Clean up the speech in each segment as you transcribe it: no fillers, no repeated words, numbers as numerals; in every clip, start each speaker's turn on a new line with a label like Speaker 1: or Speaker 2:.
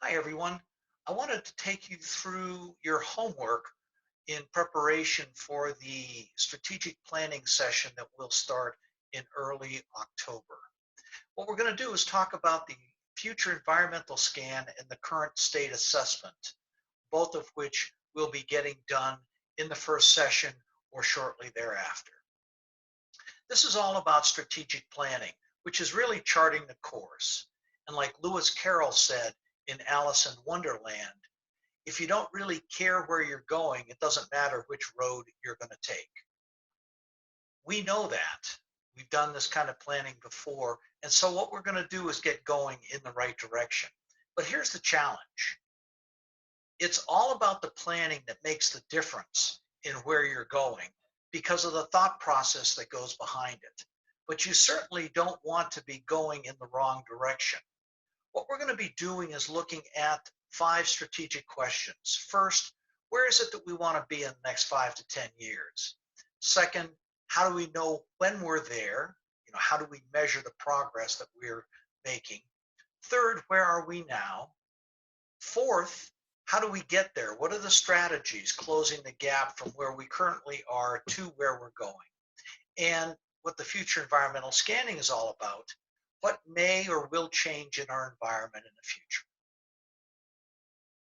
Speaker 1: Hi, everyone. I wanted to take you through your homework in preparation for the strategic planning session that will start in early October. What we're going to do is talk about the future environmental scan and the current state assessment, both of which will be getting done in the first session or shortly thereafter. This is all about strategic planning, which is really charting the course. And like Lewis Carroll said in Alice in Wonderland, if you don't really care where you're going, it doesn't matter which road you're going to take. We know that. We've done this kind of planning before. And so what we're going to do is get going in the right direction. But here's the challenge. It's all about the planning that makes the difference in where you're going because of the thought process that goes behind it. But you certainly don't want to be going in the wrong direction. What we're going to be doing is looking at 5 strategic questions. First, where is it that we want to be in the next 5 to 10 years? Second, how do we know when we're there? How do we measure the progress that we're making? Third, where are we now? Fourth, how do we get there? What are the strategies closing the gap from where we currently are to where we're going? And what the future environmental scanning is all about, what may or will change in our environment in the future.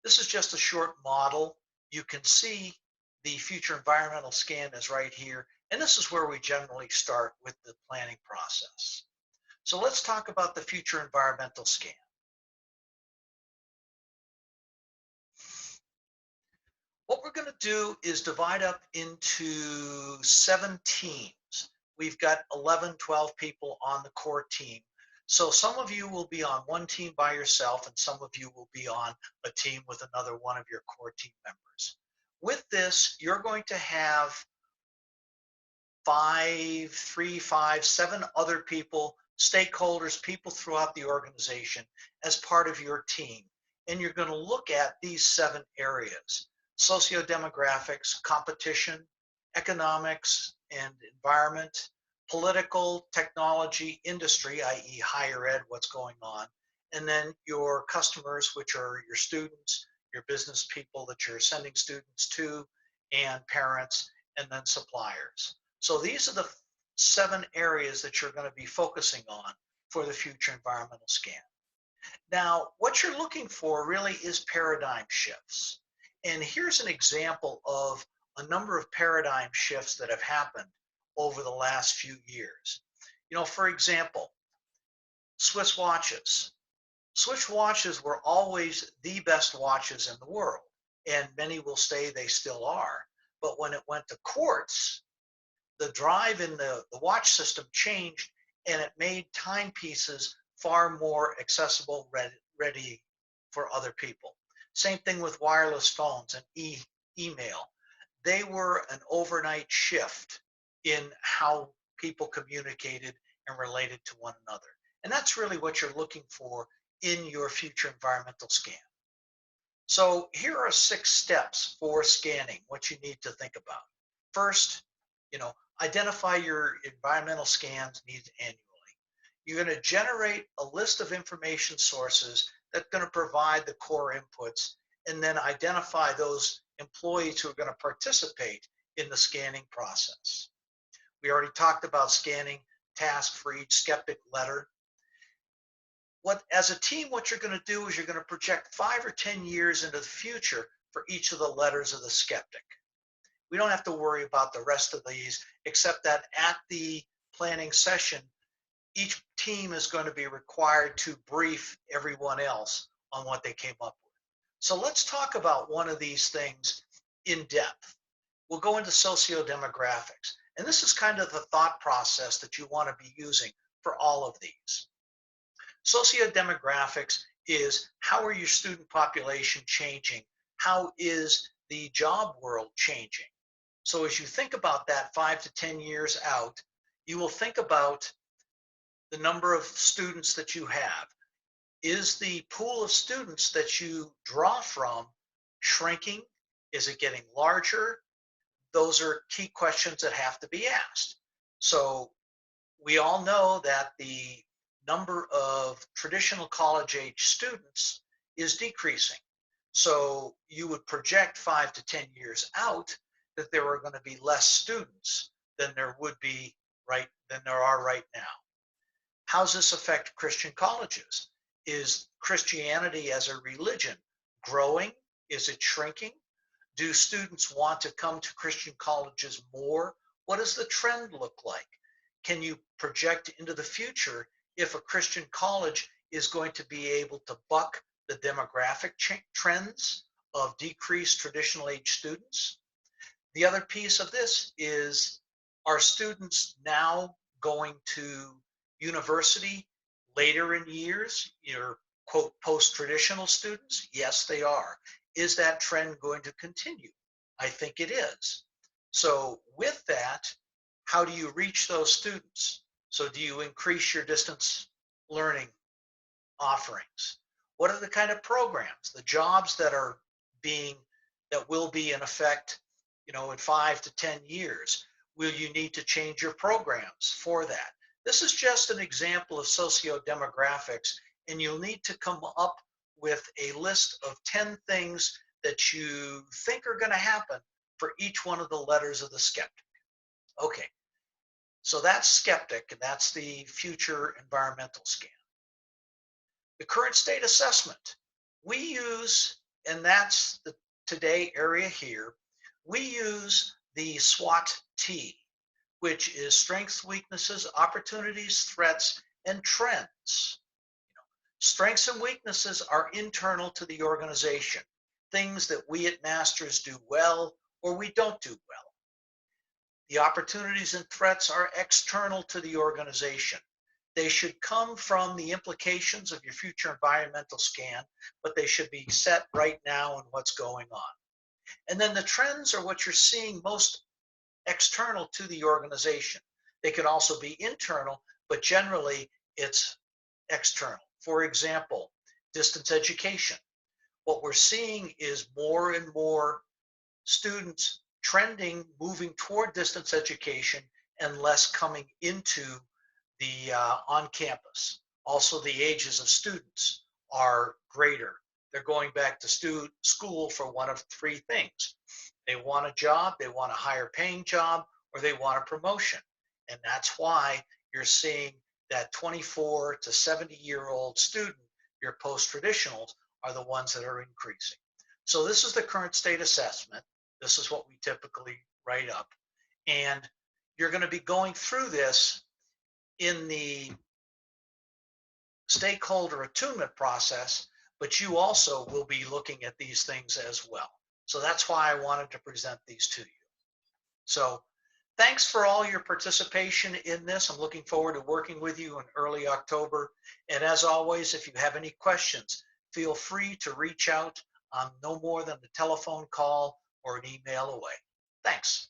Speaker 1: This is just a short model. You can see the future environmental scan is right here, and this is where we generally start with the planning process. So let's talk about the future environmental scan. What we're going to do is divide up into 7 teams. We've got 11, 12 people on the core team. So some of you will be on one team by yourself, and some of you will be on a team with another one of your core team members. With this, you're going to have 3, 5, 7 other people, stakeholders, people throughout the organization as part of your team. And you're going to look at these 7 areas: socio-demographics, competition, economics and environment, political, technology, industry, i.e. higher ed, what's going on, and then your customers, which are your students, your business people that you're sending students to, and parents, and then suppliers. So these are the 7 areas that you're going to be focusing on for the future environmental scan. Now, what you're looking for really is paradigm shifts. And here's an example of a number of paradigm shifts that have happened over the last few years. For example, Swiss watches. Swiss watches were always the best watches in the world, and many will say they still are. But when it went to quartz, the drive in the watch system changed, and it made timepieces far more accessible, ready for other people. Same thing with wireless phones and email. They were an overnight shift in how people communicated and related to one another. And that's really what you're looking for in your future environmental scan. So here are 6 steps for scanning, what you need to think about. First, identify your environmental scans needs annually. You're going to generate a list of information sources that's going to provide the core inputs, and then identify those employees who are going to participate in the scanning process. We already talked about scanning tasks for each skeptic letter. As a team, what you're going to do is you're going to project 5 or 10 years into the future for each of the letters of the skeptic. We don't have to worry about the rest of these, except that at the planning session, each team is going to be required to brief everyone else on what they came up with. So let's talk about one of these things in depth. We'll go into socio-demographics. And this is kind of the thought process that you want to be using for all of these. Socio-demographics is, how are your student population changing? How is the job world changing? So as you think about that 5 to 10 years out, you will think about the number of students that you have. Is the pool of students that you draw from shrinking? Is it getting larger? Those are key questions that have to be asked. So we all know that the number of traditional college age students is decreasing. So you would project 5 to 10 years out that there are going to be less students than there are right now. How does this affect Christian colleges? Is Christianity as a religion growing? Is it shrinking? Do students want to come to Christian colleges more? What does the trend look like? Can you project into the future if a Christian college is going to be able to buck the demographic trends of decreased traditional age students? The other piece of this is, are students now going to university later in years, your quote post-traditional students? Yes, they are. Is that trend going to continue? I think it is. So with that, how do you reach those students? So do you increase your distance learning offerings? What are the kind of programs, the jobs that will be in effect, in 5 to 10 years? Will you need to change your programs for that? This is just an example of socio-demographics, and you'll need to come up with a list of 10 things that you think are going to happen for each one of the letters of the skeptic. Okay, so that's skeptic, and that's the future environmental scan. The current state assessment we use, and that's the today area here, we use the SWOTT, which is strengths, weaknesses, opportunities, threats, and trends. Strengths and weaknesses are internal to the organization, things that we at Masters do well or we don't do well. The opportunities and threats are external to the organization. They should come from the implications of your future environmental scan, but they should be set right now in what's going on. And then the trends are what you're seeing most external to the organization. They could also be internal, but generally it's external. For example, distance education. What we're seeing is more and more students moving toward distance education and less coming into the on campus. Also, the ages of students are greater. They're going back to school for one of three things. They want a job, they want a higher paying job, or they want a promotion. And that's why you're seeing that 24 to 70-year-old student, your post-traditionals, are the ones that are increasing. So this is the current state assessment. This is what we typically write up. And you're going to be going through this in the stakeholder attunement process, but you also will be looking at these things as well. So that's why I wanted to present these to you. So thanks for all your participation in this. I'm looking forward to working with you in early October. And as always, if you have any questions, feel free to reach out. I'm no more than a telephone call or an email away. Thanks.